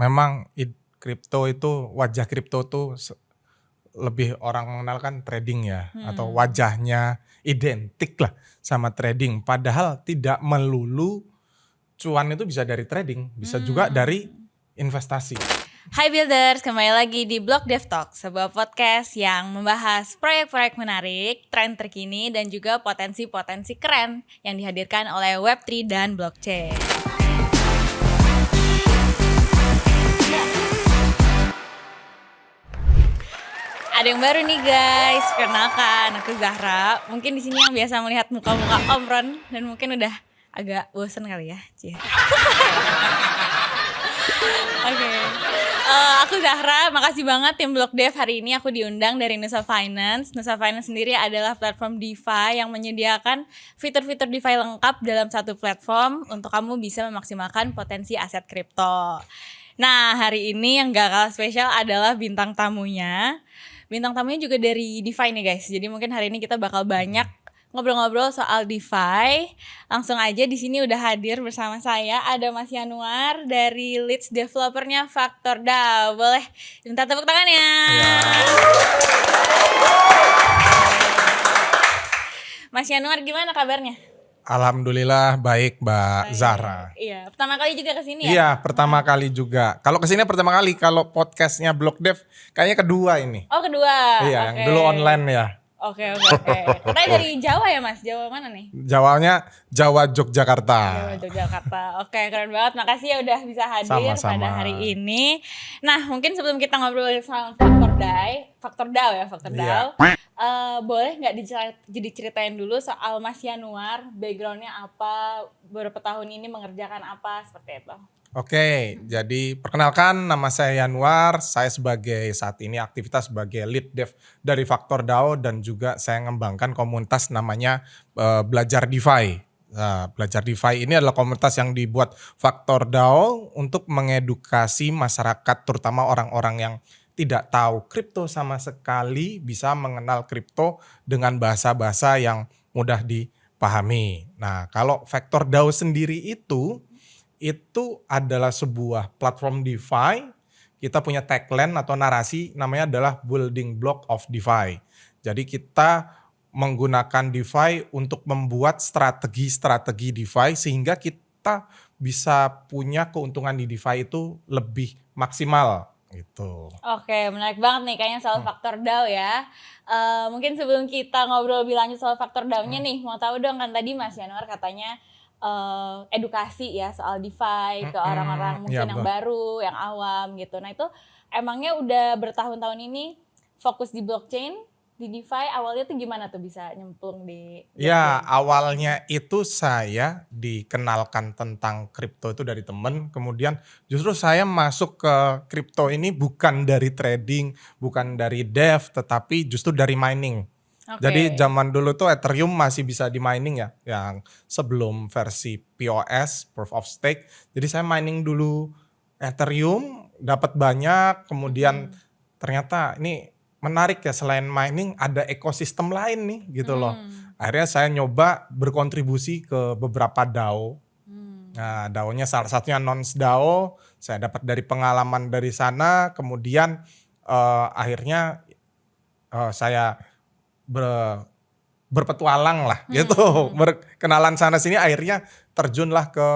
memang kripto itu, wajah kripto tuh lebih orang mengenal kan trading ya, atau wajahnya identik lah sama trading. Padahal tidak melulu cuan itu bisa dari trading, bisa juga dari investasi. Hai Builders, kembali lagi di Blog Dev Talk, sebuah podcast yang membahas proyek-proyek menarik, tren terkini, dan juga potensi-potensi keren yang dihadirkan oleh Web3 dan blockchain. Ada yang baru nih guys, perkenalkan aku Zahra. Mungkin di sini yang biasa melihat muka-muka Om Ron dan mungkin udah agak bosen kali ya, Cie. Oke. Aku Zahra, makasih banget tim Blog Dev hari ini aku diundang dari Nusa Finance. Nusa Finance sendiri adalah platform DeFi yang menyediakan fitur-fitur DeFi lengkap dalam satu platform untuk kamu bisa memaksimalkan potensi aset kripto. Nah, hari ini yang gak kalah spesial adalah bintang tamunya. Bintang tamunya juga dari DeFi nih guys. Jadi mungkin hari ini kita bakal banyak ngobrol-ngobrol soal DeFi. Langsung aja di sini udah hadir bersama saya ada Mas Yanuar dari leads developernya Faktor DAO. Boleh minta tepuk tangannya. Mas Yanuar gimana kabarnya? Alhamdulillah baik Mbak Zahra. Iya, pertama kali juga kesini ya? Iya, pertama kali juga. Kalau kesini pertama kali, kalau podcastnya Blog Dev kayaknya kedua ini. Oh kedua. Iya, yang dulu online ya. Oke. Katanya dari Jawa ya Mas? Jawa mana nih? Jawanya Jawa Yogyakarta. Jawa Yogyakarta. Oke, keren banget. Makasih ya udah bisa hadir Sama-sama. pada hari ini. Nah, mungkin sebelum kita ngobrol soal Faktor DAO ya, Faktor DAO. Boleh nggak diceritain dulu soal Mas Yanuar, backgroundnya apa, beberapa tahun ini mengerjakan apa, seperti itu. Oke, jadi perkenalkan nama saya Yanuar, saya saat ini aktivitas sebagai lead dev dari Faktor DAO dan juga saya mengembangkan komunitas namanya Belajar DeFi. Nah, Belajar DeFi ini adalah komunitas yang dibuat Faktor DAO untuk mengedukasi masyarakat, terutama orang-orang yang tidak tahu kripto sama sekali, bisa mengenal kripto dengan bahasa-bahasa yang mudah dipahami. Nah, kalau Faktor DAO sendiri itu adalah sebuah platform DeFi. Kita punya tagline atau narasi namanya adalah Building Block of DeFi. Jadi kita menggunakan DeFi untuk membuat strategi-strategi DeFi sehingga kita bisa punya keuntungan di DeFi itu lebih maksimal gitu. Oke, menarik banget nih kayaknya soal Faktor DAO ya. Mungkin sebelum kita ngobrol lebih lanjut soal Faktor DAO-nya nih, mau tahu dong kan tadi Mas Yanuar katanya edukasi ya soal DeFi ke orang-orang mungkin yang baru, yang awam gitu. Nah itu emangnya udah bertahun-tahun ini fokus di blockchain, di DeFi, awalnya tuh gimana tuh bisa nyemplung di blockchain? Ya awalnya itu saya dikenalkan tentang kripto itu dari temen, kemudian justru saya masuk ke kripto ini bukan dari trading, bukan dari dev, tetapi justru dari mining. Jadi zaman dulu tuh Ethereum masih bisa di mining ya, yang sebelum versi POS, Proof of Stake. Jadi saya mining dulu Ethereum, dapat banyak, kemudian ternyata ini menarik ya, selain mining ada ekosistem lain nih gitu loh. Akhirnya saya nyoba berkontribusi ke beberapa DAO. Nah DAO-nya salah satunya Nons DAO, saya dapat dari pengalaman dari sana, kemudian akhirnya saya berpetualang lah gitu, berkenalan sana sini, akhirnya terjunlah ke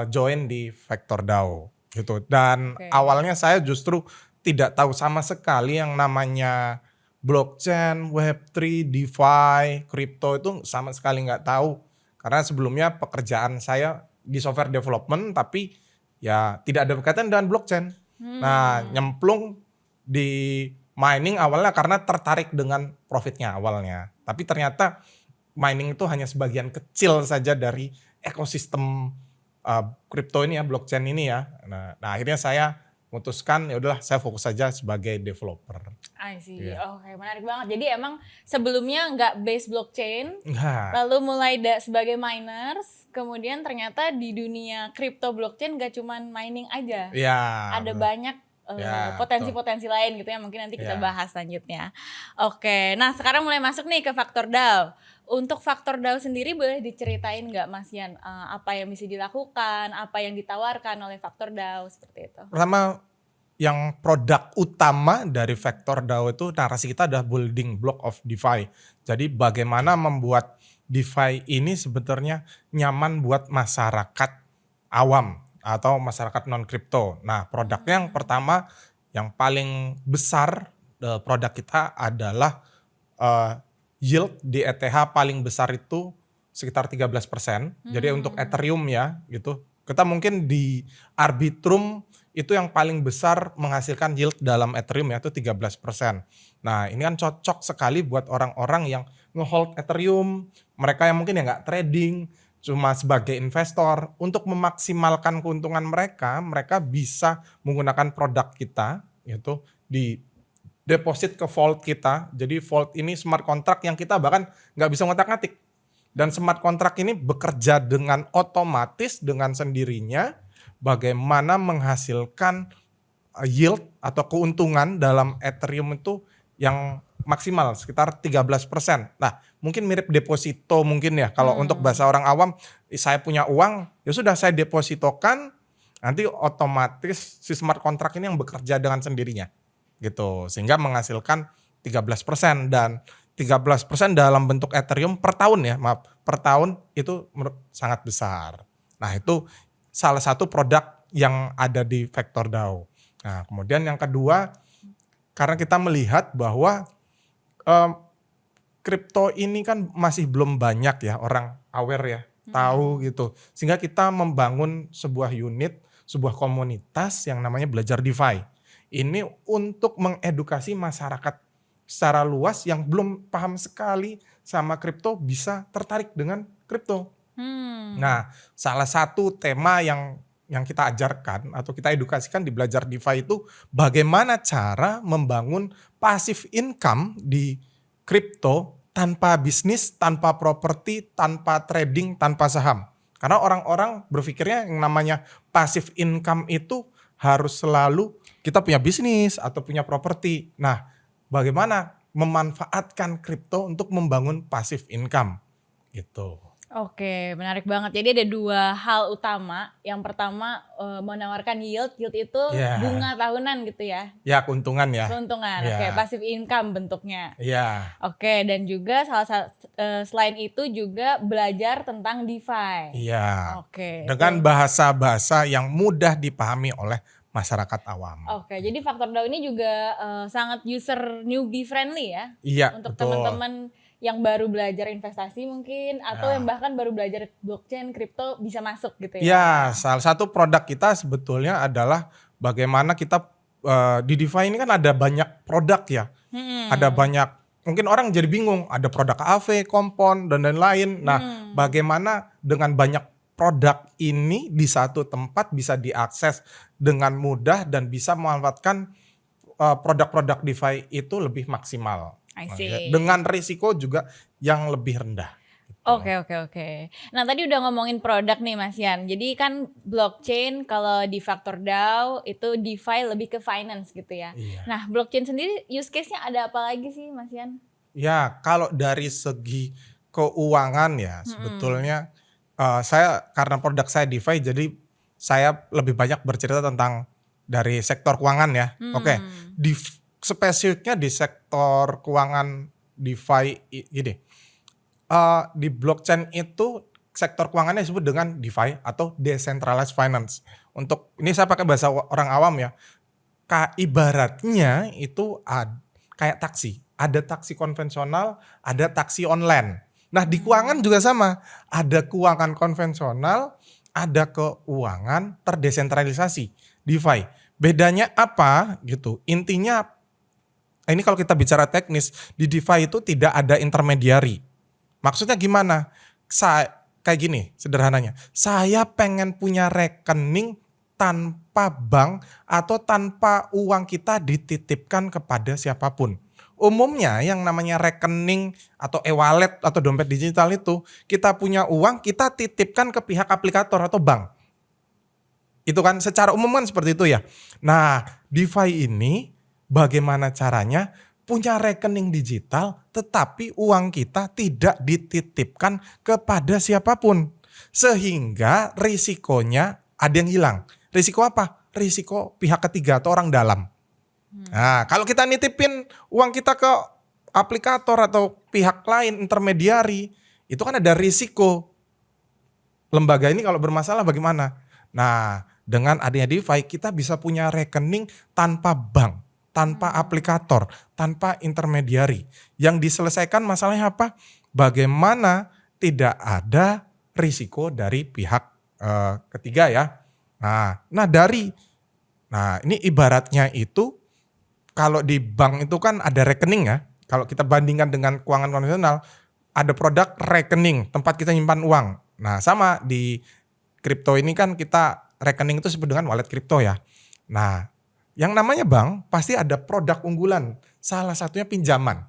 join di Faktor DAO gitu. Dan awalnya saya justru tidak tahu sama sekali yang namanya blockchain, Web3, DeFi, kripto itu sama sekali nggak tahu. Karena sebelumnya pekerjaan saya di software development tapi ya tidak ada berkaitan dengan blockchain. Nah nyemplung di mining awalnya karena tertarik dengan profitnya awalnya. Tapi ternyata mining itu hanya sebagian kecil saja dari ekosistem kripto ini ya, blockchain ini ya. Nah akhirnya saya memutuskan ya udahlah saya fokus saja sebagai developer. I see. Oke, menarik banget. Jadi emang sebelumnya nggak base blockchain, lalu mulai sebagai miners, kemudian ternyata di dunia crypto blockchain nggak cuman mining aja. Ya, ada banyak Ya, betul. potensi-potensi lain gitu ya, mungkin nanti kita Ya. bahas selanjutnya. Oke, nah sekarang mulai masuk nih ke faktor DAO. Untuk faktor DAO sendiri boleh diceritain nggak Mas Yan, apa yang bisa dilakukan, apa yang ditawarkan oleh faktor DAO seperti itu? Pertama, yang produk utama dari Vector DAO itu narasi kita adalah building block of DeFi. Jadi bagaimana membuat DeFi ini sebetulnya nyaman buat masyarakat awam atau masyarakat non kripto. Nah, produknya yang pertama yang paling besar produk kita adalah eh, yield di ETH paling besar itu sekitar 13%. Jadi untuk Ethereum ya gitu. Kita mungkin di Arbitrum itu yang paling besar menghasilkan yield dalam Ethereum yaitu 13%. Nah, ini kan cocok sekali buat orang-orang yang ngehold Ethereum, mereka yang mungkin ya nggak trading, cuma sebagai investor. Untuk memaksimalkan keuntungan mereka, mereka bisa menggunakan produk kita, yaitu di deposit ke vault kita. Jadi vault ini smart contract yang kita bahkan nggak bisa ngotak-ngatik. Dan smart contract ini bekerja dengan otomatis dengan sendirinya bagaimana menghasilkan yield atau keuntungan dalam Ethereum itu yang maksimal sekitar 13%. Nah, mungkin mirip deposito mungkin ya. Kalau untuk bahasa orang awam, saya punya uang, ya sudah saya depositokan, nanti otomatis si smart contract ini yang bekerja dengan sendirinya. Gitu. Sehingga menghasilkan 13% dan 13% dalam bentuk Ethereum per tahun ya, maaf, per tahun itu sangat besar. Nah, itu salah satu produk yang ada di Vector DAO. Nah, kemudian yang kedua, karena kita melihat bahwa kripto ini kan masih belum banyak ya orang aware ya, tahu gitu. Sehingga kita membangun sebuah unit, sebuah komunitas yang namanya Belajar DeFi. Ini untuk mengedukasi masyarakat secara luas yang belum paham sekali sama kripto bisa tertarik dengan kripto. Nah, salah satu tema yang kita ajarkan atau kita edukasikan di Belajar DeFi itu bagaimana cara membangun passive income di kripto tanpa bisnis, tanpa properti, tanpa trading, tanpa saham. Karena orang-orang berpikirnya yang namanya passive income itu harus selalu kita punya bisnis atau punya properti. Nah, bagaimana memanfaatkan kripto untuk membangun passive income gitu. Oke, menarik banget. Jadi ada dua hal utama. Yang pertama menawarkan yield itu Ya. bunga tahunan gitu ya. Ya, keuntungan ya. Keuntungan, Ya. oke, passive income bentuknya. Iya. Oke, dan juga selain itu juga belajar tentang DeFi. Iya. Oke. Dengan bahasa-bahasa yang mudah dipahami oleh masyarakat awam. Oke, jadi faktor DAO ini juga sangat user newbie friendly ya. Iya, Untuk betul. teman-teman yang baru belajar investasi mungkin atau Ya. yang bahkan baru belajar blockchain, kripto bisa masuk gitu ya. Ya, salah satu produk kita sebetulnya adalah bagaimana kita di DeFi ini kan ada banyak produk ya. Ada banyak, mungkin orang jadi bingung, ada produk AV, Kompon, dan lain-lain. Nah, bagaimana dengan banyak produk ini di satu tempat bisa diakses dengan mudah dan bisa memanfaatkan produk-produk DeFi itu lebih maksimal. I Nah, see. ya, dengan risiko juga yang lebih rendah. Oke. Nah tadi udah ngomongin produk nih Mas Yan. Jadi kan blockchain kalau di Faktor DAO itu DeFi lebih ke finance gitu ya. Iya. Nah blockchain sendiri use case-nya ada apa lagi sih Mas Yan? Ya, kalau dari segi keuangan ya sebetulnya saya karena produk saya DeFi jadi saya lebih banyak bercerita tentang dari sektor keuangan ya. Oke, spesifiknya di sektor keuangan DeFi gini. Di blockchain itu sektor keuangannya disebut dengan DeFi atau decentralized finance. Untuk ini saya pakai bahasa orang awam ya. Ibaratnya itu kayak taksi. Ada taksi konvensional, ada taksi online. Nah, di keuangan juga sama. Ada keuangan konvensional, ada keuangan terdesentralisasi, DeFi. Bedanya apa gitu? Intinya ini kalau kita bicara teknis, di DeFi itu tidak ada intermediary. Maksudnya gimana? Kayak gini sederhananya. Saya pengen punya rekening tanpa bank atau tanpa uang kita dititipkan kepada siapapun. Umumnya yang namanya rekening atau e-wallet atau dompet digital itu kita punya uang kita titipkan ke pihak aplikator atau bank. Itu kan secara umum kan seperti itu ya. Nah, DeFi ini bagaimana caranya punya rekening digital tetapi uang kita tidak dititipkan kepada siapapun. Sehingga risikonya ada yang hilang. Risiko apa? Risiko pihak ketiga atau orang dalam. Nah, kalau kita nitipin uang kita ke aplikator atau pihak lain intermediari, itu kan ada risiko. Lembaga ini kalau bermasalah bagaimana? Nah, dengan adanya DeFi kita bisa punya rekening tanpa bank, tanpa aplikator, tanpa intermediari. Yang diselesaikan masalahnya apa? Bagaimana tidak ada risiko dari pihak ketiga ya. Nah ini ibaratnya itu kalau di bank itu kan ada rekening ya. Kalau kita bandingkan dengan keuangan konvensional, ada produk rekening, tempat kita nyimpan uang. Nah sama di kripto ini kan kita rekening itu disebut dengan wallet kripto ya. Nah yang namanya bank pasti ada produk unggulan. Salah satunya pinjaman.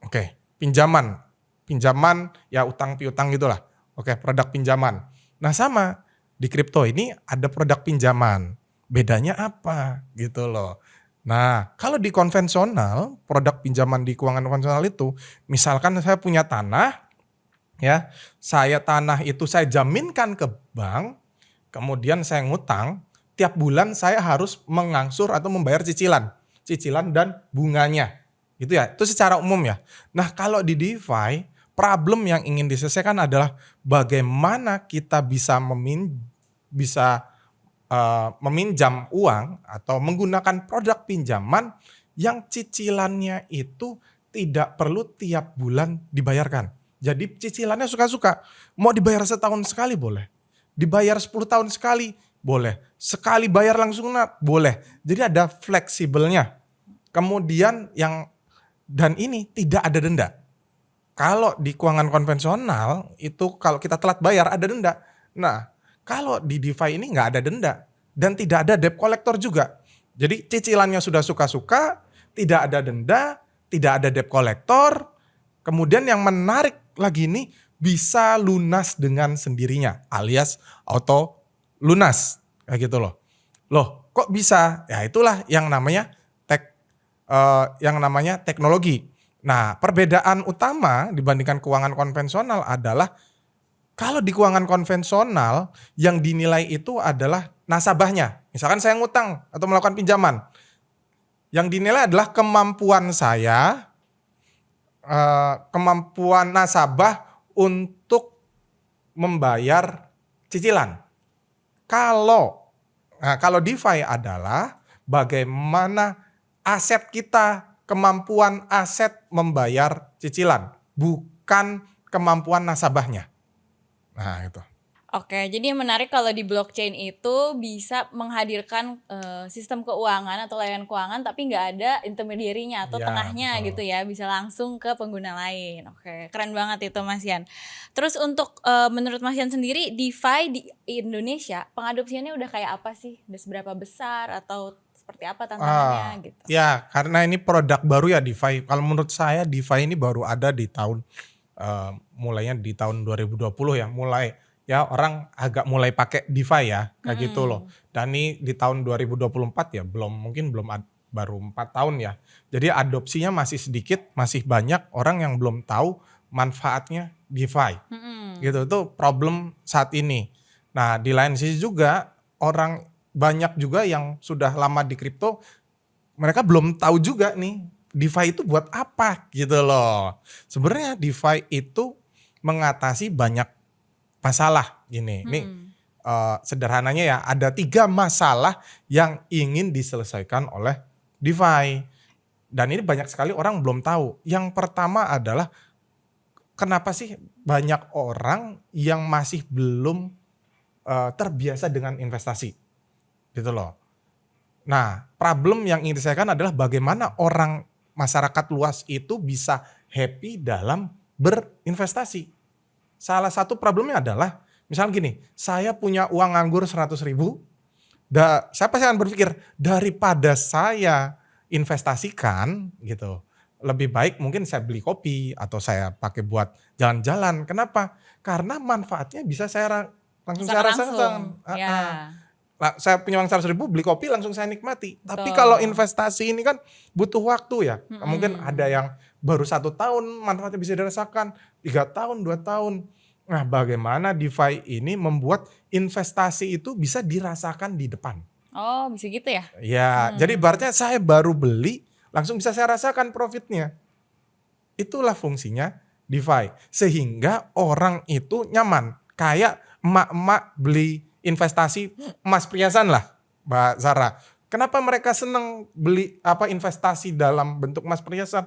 Oke, pinjaman. Pinjaman ya utang piutang gitulah. Oke, produk pinjaman. Nah sama di kripto ini ada produk pinjaman. Bedanya apa gitu loh. Nah, kalau di konvensional, produk pinjaman di keuangan konvensional itu, misalkan saya punya tanah, ya, tanah itu saya jaminkan ke bank, kemudian saya ngutang, tiap bulan saya harus mengangsur atau membayar cicilan dan bunganya, gitu ya. Itu secara umum ya. Nah, kalau di DeFi, problem yang ingin diselesaikan adalah bagaimana kita bisa meminjam uang atau menggunakan produk pinjaman yang cicilannya itu tidak perlu tiap bulan dibayarkan. Jadi cicilannya suka-suka. Mau dibayar setahun sekali boleh. Dibayar 10 tahun sekali boleh. Sekali bayar langsung boleh. Jadi ada fleksibelnya. Kemudian dan ini tidak ada denda. Kalau di keuangan konvensional itu kalau kita telat bayar ada denda. Nah, kalau di DeFi ini nggak ada denda dan tidak ada debt collector juga. Jadi cicilannya sudah suka-suka, tidak ada denda, tidak ada debt collector. Kemudian yang menarik lagi ini bisa lunas dengan sendirinya alias auto lunas kayak gitu loh. Loh, kok bisa? Ya itulah yang namanya teknologi. Nah, perbedaan utama dibandingkan keuangan konvensional adalah kalau di keuangan konvensional yang dinilai itu adalah nasabahnya. Misalkan saya ngutang atau melakukan pinjaman. Yang dinilai adalah kemampuan saya, kemampuan nasabah untuk membayar cicilan. Kalau DeFi adalah bagaimana aset kita, kemampuan aset membayar cicilan, bukan kemampuan nasabahnya. Nah itu. Oke, jadi yang menarik kalau di blockchain itu bisa menghadirkan sistem keuangan atau layanan keuangan tapi nggak ada intermediary-nya atau Ya, tengahnya betul. gitu ya, bisa langsung ke pengguna lain. Oke, keren banget itu Mas Yan. Terus untuk menurut Mas Yan sendiri DeFi di Indonesia pengadopsiannya udah kayak apa sih? Udah seberapa besar atau seperti apa tantangannya gitu? Ya karena ini produk baru ya DeFi. Kalau menurut saya DeFi ini baru ada di mulainya di tahun 2020 ya. Orang agak mulai pakai DeFi ya kayak gitu loh. Dan ini di tahun 2024 ya baru 4 tahun ya. Jadi adopsinya masih sedikit, masih banyak orang yang belum tahu manfaatnya DeFi. Gitu itu problem saat ini. Nah, di lain sisi juga orang banyak juga yang sudah lama di kripto mereka belum tahu juga nih DeFi itu buat apa gitu loh. Sebenarnya DeFi itu mengatasi banyak masalah gini. Ini sederhananya ya ada 3 masalah yang ingin diselesaikan oleh DeFi. Dan ini banyak sekali orang belum tahu. Yang pertama adalah kenapa sih banyak orang yang masih belum terbiasa dengan investasi gitu loh. Nah problem yang ingin diselesaikan adalah bagaimana masyarakat luas itu bisa happy dalam berinvestasi. Salah satu problemnya adalah misalnya gini, saya punya uang nganggur 100.000, saya pasti akan berpikir daripada saya investasikan gitu, lebih baik mungkin saya beli kopi atau saya pakai buat jalan-jalan. Kenapa? Karena manfaatnya bisa saya langsung saya rasakan. Ya. Saya punya uang 100.000 beli kopi langsung saya nikmati. Tapi Betul. kalau investasi ini kan butuh waktu ya. Mm-mm. Mungkin ada yang baru 1 tahun manfaatnya bisa dirasakan, 3 tahun, 2 tahun. Nah, bagaimana DeFi ini membuat investasi itu bisa dirasakan di depan? Oh, bisa gitu ya? Ya, jadi ibaratnya saya baru beli langsung bisa saya rasakan profitnya. Itulah fungsinya DeFi. Sehingga orang itu nyaman. Kayak emak-emak beli investasi emas perhiasan lah, Mbak Zara. Kenapa mereka seneng beli investasi dalam bentuk emas perhiasan?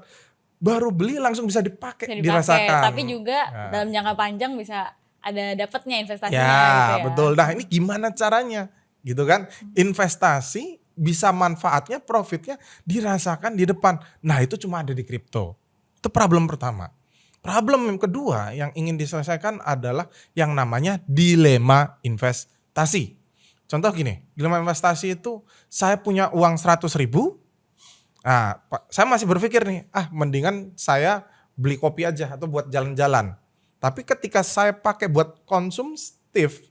Baru beli langsung bisa dipakai, Bisa dipakai, dirasakan. tapi juga Nah, dalam jangka panjang bisa ada dapatnya investasinya ya, gitu ya. betul. Nah, ini gimana caranya? Gitu kan? Investasi bisa manfaatnya, profitnya dirasakan di depan. Nah, itu cuma ada di kripto. Itu problem pertama. Problem yang kedua yang ingin diselesaikan adalah yang namanya dilema investasi. Contoh gini, dilema investasi itu saya punya uang 100.000, nah saya masih berpikir nih, mendingan saya beli kopi aja atau buat jalan-jalan. Tapi ketika saya pakai buat konsumtif,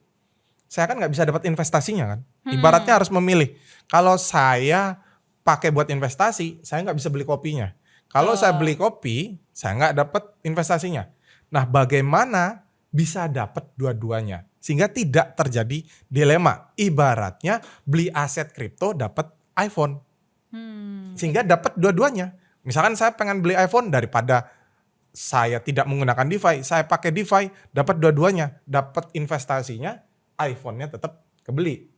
saya kan nggak bisa dapat investasinya kan. Ibaratnya harus memilih. Kalau saya pakai buat investasi, saya nggak bisa beli kopinya. Kalau saya beli kopi, saya nggak dapat investasinya. Nah, bagaimana bisa dapat dua-duanya? Sehingga tidak terjadi dilema. Ibaratnya beli aset kripto dapat iPhone. Sehingga dapat dua-duanya. Misalkan saya pengen beli iPhone daripada saya tidak menggunakan DeFi, saya pakai DeFi, dapat dua-duanya. Dapat investasinya, iPhone-nya tetap kebeli.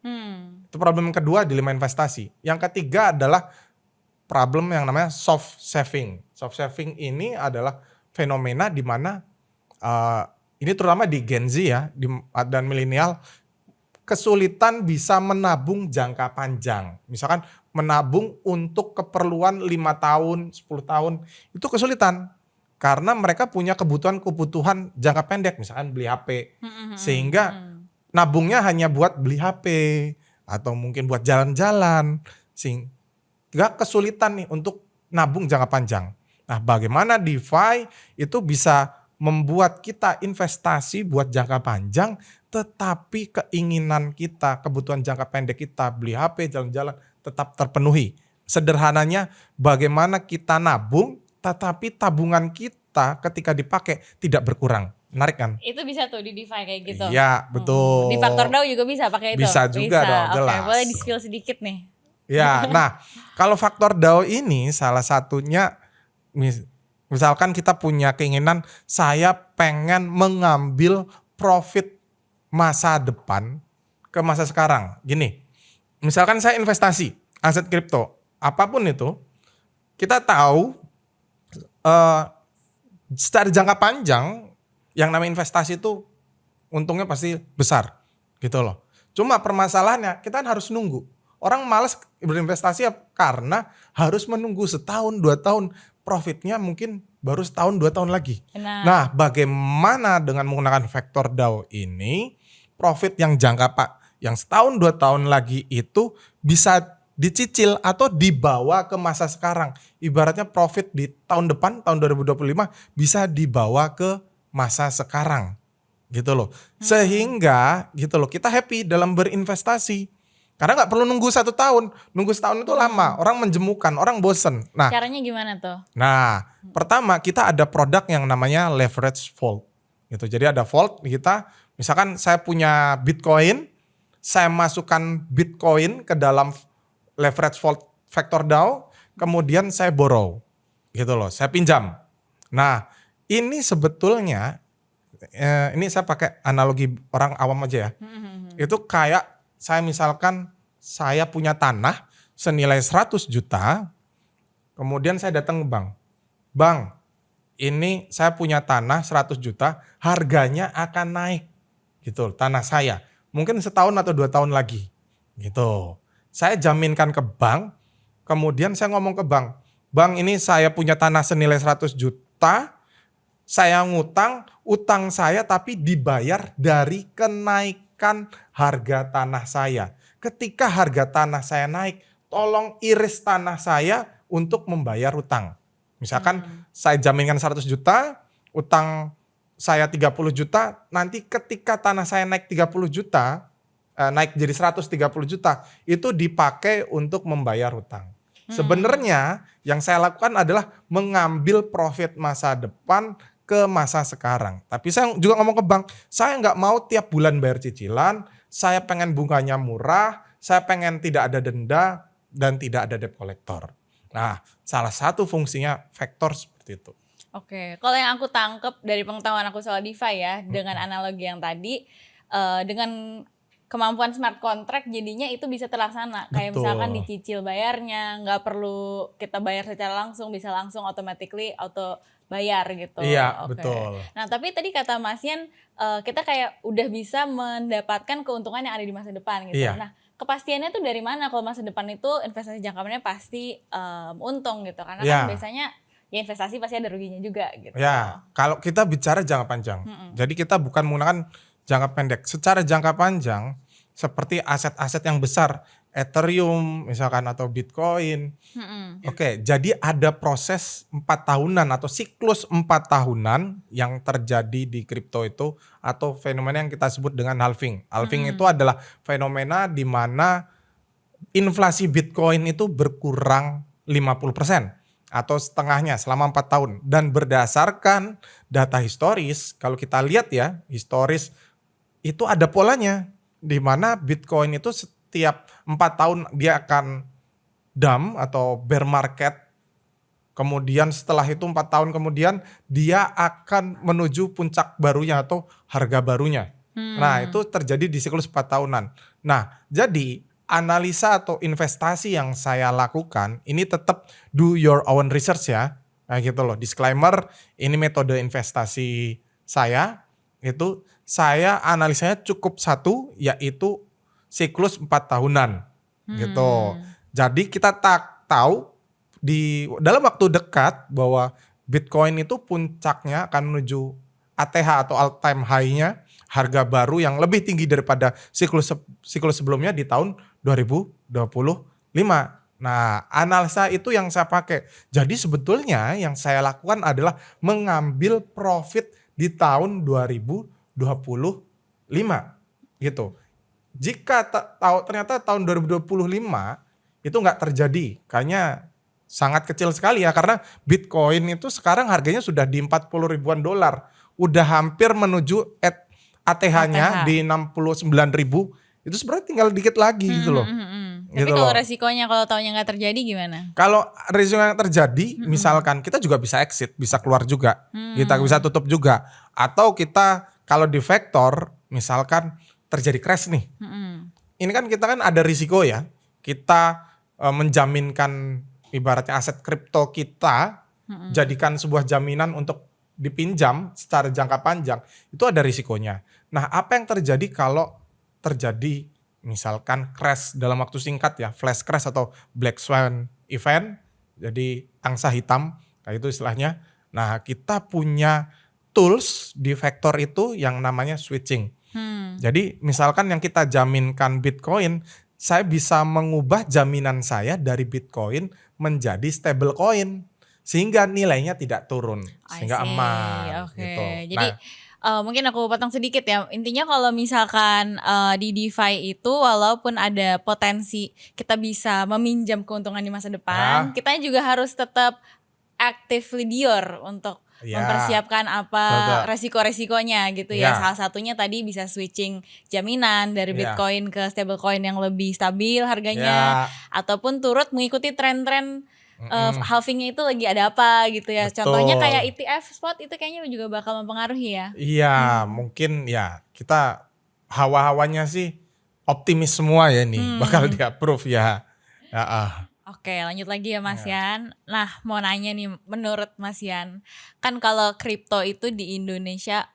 Itu problem yang kedua, dilema investasi. Yang ketiga adalah problem yang namanya soft saving. Soft saving ini adalah fenomena di mana ini terutama di Gen Z ya dan milenial kesulitan bisa menabung jangka panjang. Misalkan menabung untuk keperluan 5 tahun, 10 tahun itu kesulitan. Karena mereka punya kebutuhan jangka pendek, misalkan beli HP. Sehingga nabungnya hanya buat beli HP atau mungkin buat jalan-jalan. Gak kesulitan nih untuk nabung jangka panjang. Nah, bagaimana DeFi itu bisa membuat kita investasi buat jangka panjang, tetapi keinginan kita, kebutuhan jangka pendek kita, beli HP, jalan-jalan, tetap terpenuhi. Sederhananya, bagaimana kita nabung, tetapi tabungan kita ketika dipakai tidak berkurang. Menarik kan? Itu bisa tuh di DeFi kayak gitu. Iya, betul. Di Faktor DAO juga bisa pakai itu. Bisa juga dong, jelas. Oke, boleh di-spill sedikit nih. Ya, nah kalau faktor DAO ini salah satunya misalkan kita punya keinginan saya pengen mengambil profit masa depan ke masa sekarang. Gini, misalkan saya investasi aset kripto, apapun itu, kita tahu secara jangka panjang yang namanya investasi itu untungnya pasti besar gitu loh. Cuma permasalahannya kita kan harus nunggu. Orang malas berinvestasi karena harus menunggu setahun, 2 tahun. Profitnya mungkin baru setahun, 2 tahun lagi. Nah, bagaimana dengan menggunakan faktor DAO ini, profit yang yang setahun, 2 tahun lagi itu bisa dicicil atau dibawa ke masa sekarang. Ibaratnya profit di tahun depan, tahun 2025 bisa dibawa ke masa sekarang. Gitu loh. Sehingga gitu loh, kita happy dalam berinvestasi. Karena gak perlu nunggu 1 tahun. Nunggu setahun itu lama. Orang menjemukan, orang bosen. Nah, caranya gimana tuh? Nah, pertama kita ada produk yang namanya leverage vault. Gitu. Jadi ada vault kita, misalkan saya punya Bitcoin, saya masukkan Bitcoin ke dalam leverage vault Factor DAO, kemudian saya borrow. Gitu loh, saya pinjam. Nah, ini sebetulnya, ini saya pakai analogi orang awam aja ya. Itu kayak saya misalkan saya punya tanah senilai 100 juta, kemudian saya datang ke bank. Bang, ini saya punya tanah 100 juta, harganya akan naik. Gitu, tanah saya. Mungkin setahun atau 2 tahun lagi. Gitu. Saya jaminkan ke bank, kemudian saya ngomong ke bank, Bang ini saya punya tanah senilai 100 juta, saya ngutang, utang saya tapi dibayar dari kenaikan harga tanah saya. Ketika harga tanah saya naik, tolong iris tanah saya untuk membayar utang. Misalkan saya jaminkan 100 juta, utang saya 30 juta, nanti ketika tanah saya naik 30 juta, naik jadi 130 juta, itu dipakai untuk membayar hutang. Sebenarnya yang saya lakukan adalah mengambil profit masa depan ke masa sekarang. Tapi saya juga ngomong ke bank, saya nggak mau tiap bulan bayar cicilan, saya pengen bunganya murah, saya pengen tidak ada denda dan tidak ada debt collector. Nah, salah satu fungsinya Vector seperti itu. Oke, kalau yang aku tangkep dari pengetahuan aku soal DeFi ya, dengan analogi yang tadi, dengan kemampuan smart contract jadinya itu bisa terlaksana. Kayak misalkan Betul. dicicil bayarnya, nggak perlu kita bayar secara langsung, bisa langsung automatically auto bayar gitu. Iya, Oke. betul. Nah tapi tadi kata Mas Yan, kita kayak udah bisa mendapatkan keuntungan yang ada di masa depan gitu. Iya. Nah kepastiannya tuh dari mana kalau masa depan itu investasi jangka panjangnya pasti untung gitu. Karena Iya. kan biasanya ya investasi pasti ada ruginya juga gitu. Ya, kalau kita bicara jangka panjang, jadi kita bukan menggunakan jangka pendek. Secara jangka panjang, seperti aset-aset yang besar, Ethereum misalkan atau Bitcoin. Oke, jadi ada proses 4 tahunan atau siklus 4 tahunan yang terjadi di kripto itu atau fenomena yang kita sebut dengan halving. Halving itu adalah fenomena di mana inflasi Bitcoin itu berkurang 50% atau setengahnya selama 4 tahun. Dan berdasarkan data historis, kalau kita lihat ya, historis itu ada polanya. Di mana Bitcoin itu setiap 4 tahun dia akan dump atau bear market. Kemudian setelah itu 4 tahun kemudian dia akan menuju puncak barunya atau harga barunya. Nah itu terjadi di siklus 4 tahunan. Nah jadi analisa atau investasi yang saya lakukan ini tetap do your own research ya. Nah gitu loh, disclaimer ini metode investasi saya itu saya analisanya cukup satu yaitu siklus 4 tahunan gitu. Jadi kita tahu di dalam waktu dekat bahwa Bitcoin itu puncaknya akan menuju ATH atau all time high-nya, harga baru yang lebih tinggi daripada siklus sebelumnya di tahun 2025. Nah, analisa itu yang saya pakai. Jadi sebetulnya yang saya lakukan adalah mengambil profit di tahun 2025 gitu. Jika ternyata tahun 2025 itu nggak terjadi, kayaknya sangat kecil sekali ya karena Bitcoin itu sekarang harganya sudah di 40 ribuan dolar. Udah hampir menuju ATH-nya di 69 ribu. Itu sebenarnya tinggal dikit lagi gitu loh. Tapi Gitu kalau loh. resikonya kalau taunya nggak terjadi gimana? Kalau risiko yang terjadi, misalkan kita juga bisa exit, bisa keluar juga, kita bisa tutup juga. Atau kita kalau di Vector, misalkan terjadi crash nih. Ini kan kita kan ada risiko ya. Kita menjaminkan ibaratnya aset kripto kita, jadikan sebuah jaminan untuk dipinjam secara jangka panjang, itu ada risikonya. Nah apa yang terjadi kalau terjadi misalkan crash dalam waktu singkat ya, flash crash atau black swan event, jadi angsa hitam, kayak itu istilahnya. Nah kita punya tools di Vector itu yang namanya switching. Jadi misalkan yang kita jaminkan Bitcoin, saya bisa mengubah jaminan saya dari Bitcoin menjadi stable coin. Sehingga nilainya tidak turun, sehingga I see, aman oke. gitu. Jadi mungkin aku potong sedikit ya. Intinya kalau misalkan di DeFi itu walaupun ada potensi kita bisa meminjam keuntungan di masa depan, kita juga harus tetap actively dior untuk mempersiapkan apa resiko-resikonya gitu ya. Salah satunya tadi bisa switching jaminan dari Bitcoin ke stablecoin yang lebih stabil harganya, ataupun turut mengikuti tren-tren halvingnya itu lagi ada apa gitu ya. Betul. Contohnya kayak ETF spot itu kayaknya juga bakal mempengaruhi ya. Iya, mungkin ya kita hawa-hawanya sih optimis semua ya nih bakal di-approve ya. Oke, lanjut lagi ya Mas Yan. Nah, mau nanya nih, menurut Mas Yan, kan kalau kripto itu di Indonesia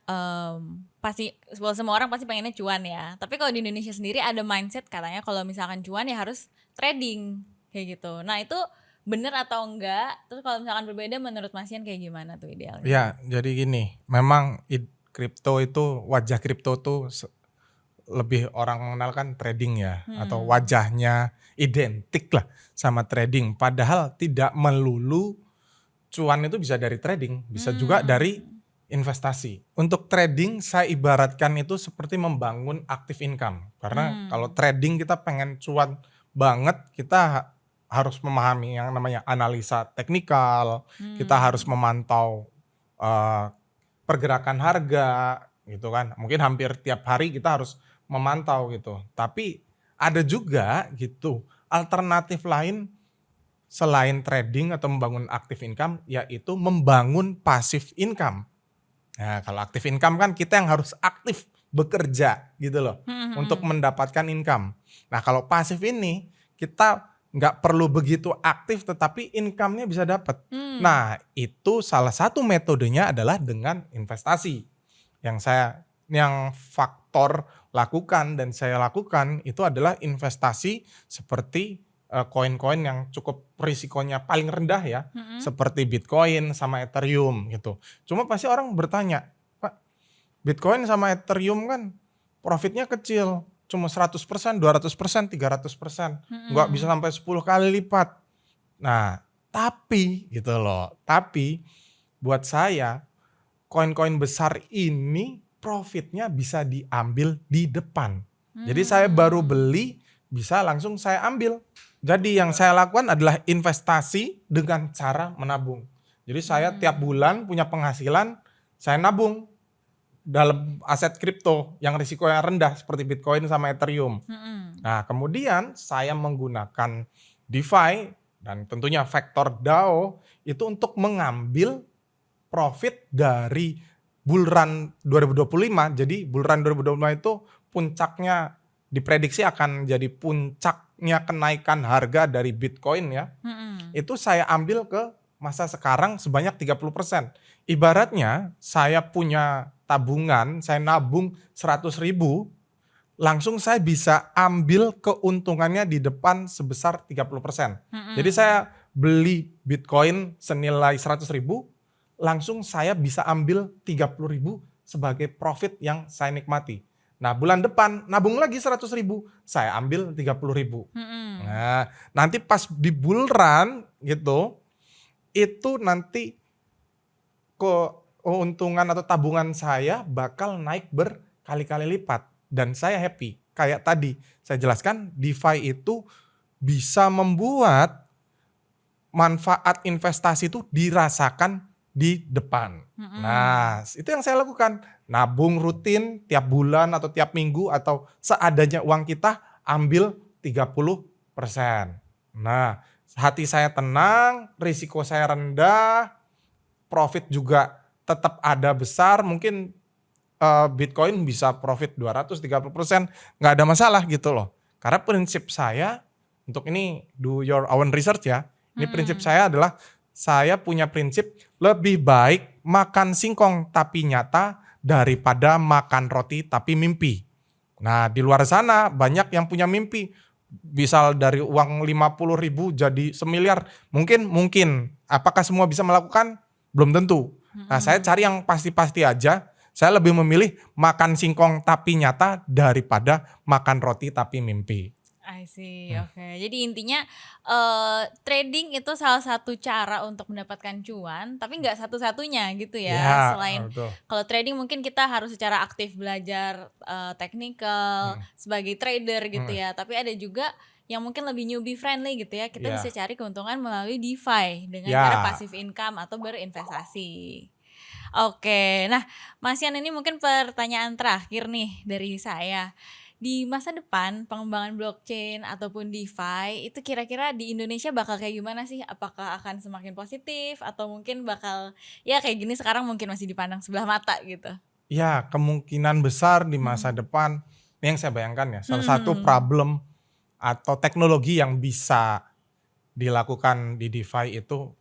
pasti semua orang pasti pengennya cuan ya. Tapi kalau di Indonesia sendiri ada mindset katanya kalau misalkan cuan ya harus trading kayak gitu. Nah, itu bener atau enggak? Terus kalau misalkan berbeda menurut Mas Yan kayak gimana tuh idealnya? Ya, jadi gini, memang kripto itu, wajah kripto tuh lebih orang mengenal kan trading ya, atau wajahnya identik lah sama trading. Padahal tidak melulu cuan itu bisa dari trading, bisa juga dari investasi. Untuk trading saya ibaratkan itu seperti membangun active income. Karena kalau trading kita pengen cuan banget, kita harus memahami yang namanya analisa teknikal, kita harus memantau eh, pergerakan harga gitu kan. Mungkin hampir tiap hari kita harus memantau gitu. Tapi ada juga gitu alternatif lain selain trading atau membangun active income, yaitu membangun passive income. Nah, kalau active income kan kita yang harus aktif bekerja gitu loh untuk mendapatkan income. Nah, kalau pasif ini kita nggak perlu begitu aktif tetapi income-nya bisa dapat. Nah, itu salah satu metodenya adalah dengan investasi. Yang faktor lakukan dan saya lakukan itu adalah investasi seperti koin-koin yang cukup risikonya paling rendah ya, seperti Bitcoin sama Ethereum gitu. Cuma pasti orang bertanya, Pak, Bitcoin sama Ethereum kan profitnya kecil, cuma 100%, 200%, 300%, nggak bisa sampai 10 kali lipat. Nah, tapi gitu loh, tapi buat saya koin-koin besar ini profitnya bisa diambil di depan. Jadi saya baru beli, bisa langsung saya ambil. Jadi yang saya lakukan adalah investasi dengan cara menabung. Jadi saya tiap bulan punya penghasilan, saya nabung dalam aset kripto yang risikonya rendah seperti Bitcoin sama Ethereum. Nah, kemudian saya menggunakan DeFi dan tentunya Factor DAO itu untuk mengambil profit dari bull run 2025. Jadi bull run 2025 itu puncaknya diprediksi akan jadi puncaknya kenaikan harga dari Bitcoin ya. Itu saya ambil ke masa sekarang sebanyak 30%. Ibaratnya saya punya tabungan, saya nabung 100.000, langsung saya bisa ambil keuntungannya di depan sebesar 30%. Jadi saya beli Bitcoin senilai 100.000, langsung saya bisa ambil 30.000 sebagai profit yang saya nikmati. Nah, bulan depan nabung lagi 100.000, saya ambil 30.000. Nah, nanti pas di bull run gitu, itu nanti keuntungan atau tabungan saya bakal naik berkali-kali lipat. Dan saya happy. Kayak tadi saya jelaskan, DeFi itu bisa membuat manfaat investasi itu dirasakan di depan. Nah, itu yang saya lakukan. Nabung rutin tiap bulan atau tiap minggu atau seadanya uang kita ambil 30%. Nah, hati saya tenang, risiko saya rendah, profit juga tetap ada besar. Mungkin Bitcoin bisa profit 230%, nggak ada masalah gitu loh. Karena prinsip saya, untuk ini do your own research ya, ini prinsip saya adalah saya punya prinsip lebih baik makan singkong tapi nyata daripada makan roti tapi mimpi. Nah, di luar sana banyak yang punya mimpi. Bisa dari uang 50.000 jadi semiliar. Mungkin. Apakah semua bisa melakukan? Belum tentu. Nah, saya cari yang pasti-pasti aja. Saya lebih memilih makan singkong tapi nyata daripada makan roti tapi mimpi. I see, oke. Jadi intinya trading itu salah satu cara untuk mendapatkan cuan, tapi nggak satu-satunya gitu ya. Selain betul. kalau trading mungkin kita harus secara aktif belajar technical sebagai trader gitu ya. Tapi ada juga yang mungkin lebih newbie friendly gitu ya. Kita bisa cari keuntungan melalui DeFi dengan cara passive income atau berinvestasi. Oke, nah Mas Yan, ini mungkin pertanyaan terakhir nih dari saya. Di masa depan pengembangan blockchain ataupun DeFi itu kira-kira di Indonesia bakal kayak gimana sih? Apakah akan semakin positif atau mungkin bakal ya kayak gini sekarang mungkin masih dipandang sebelah mata gitu? Ya, kemungkinan besar di masa depan, ini yang saya bayangkan ya, salah satu problem atau teknologi yang bisa dilakukan di DeFi itu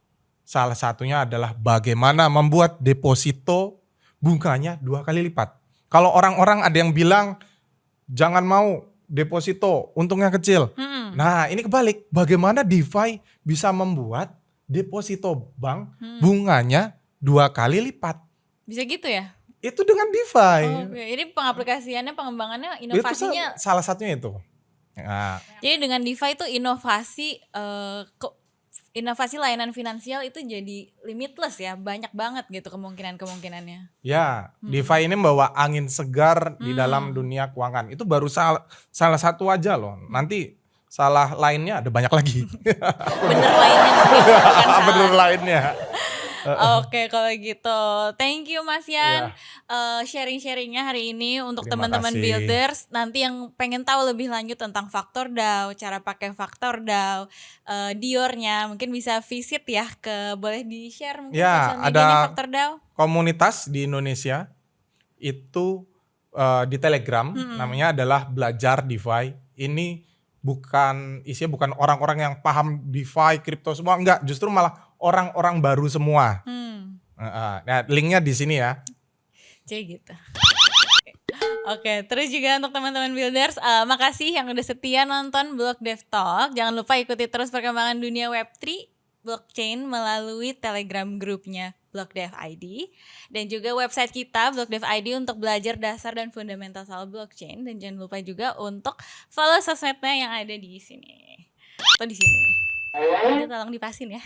salah satunya adalah bagaimana membuat deposito bunganya 2 kali lipat. Kalau orang-orang ada yang bilang jangan mau deposito, untungnya kecil. Nah, ini kebalik. Bagaimana DeFi bisa membuat deposito bank bunganya 2 kali lipat? Bisa gitu ya? Itu dengan DeFi. Oke, ini pengaplikasiannya, pengembangannya, Itu inovasinya. salah satunya itu. Nah, Jadi dengan DeFi itu inovasi inovasi layanan finansial itu jadi limitless ya, banyak banget gitu kemungkinan-kemungkinannya. Ya, DeFi ini membawa angin segar di dalam dunia keuangan. Itu baru salah satu aja loh. Nanti salah lainnya ada banyak lagi. Bener lainnya mungkin, bukan salah. Bener lainnya. Oke kalau gitu, thank you Mas Yan sharing-sharingnya hari ini untuk Terima teman-teman kasih. builders. Nanti yang pengen tahu lebih lanjut tentang Faktor DAO, cara pakai Faktor DAO, Diornya, mungkin bisa visit ya ke, boleh di-share mungkin Ya, sosial medianya ada Faktor DAO. komunitas di Indonesia itu di Telegram, namanya adalah Belajar DeFi. Ini isinya bukan orang-orang yang paham DeFi, kripto semua, enggak, justru malah orang-orang baru semua. Nah, linknya di sini ya. Jadi gitu. Oke, terus juga untuk teman-teman builders, makasih yang udah setia nonton Block Dev Talk. Jangan lupa ikuti terus perkembangan dunia Web3 blockchain melalui Telegram grupnya Block Dev ID dan juga website kita Block Dev ID untuk belajar dasar dan fundamental soal blockchain, dan jangan lupa juga untuk follow sosmednya yang ada di sini atau di sini. Ini tolong dipasin ya.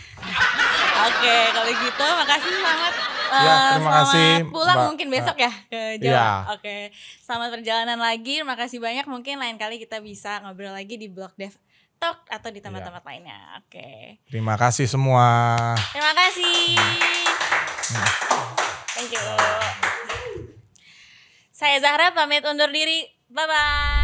Oke, kalau gitu makasih banget. Ya, terima kasih, Selamat pulang Mbak. mungkin besok ya ke Jawa. Iya. Oke, selamat perjalanan lagi. Makasih banyak. Mungkin lain kali kita bisa ngobrol lagi di Block Dev Talk atau di tempat-tempat lainnya. Oke. Terima kasih semua. Terima kasih. Thank you. Saya Zahra pamit undur diri. Bye bye.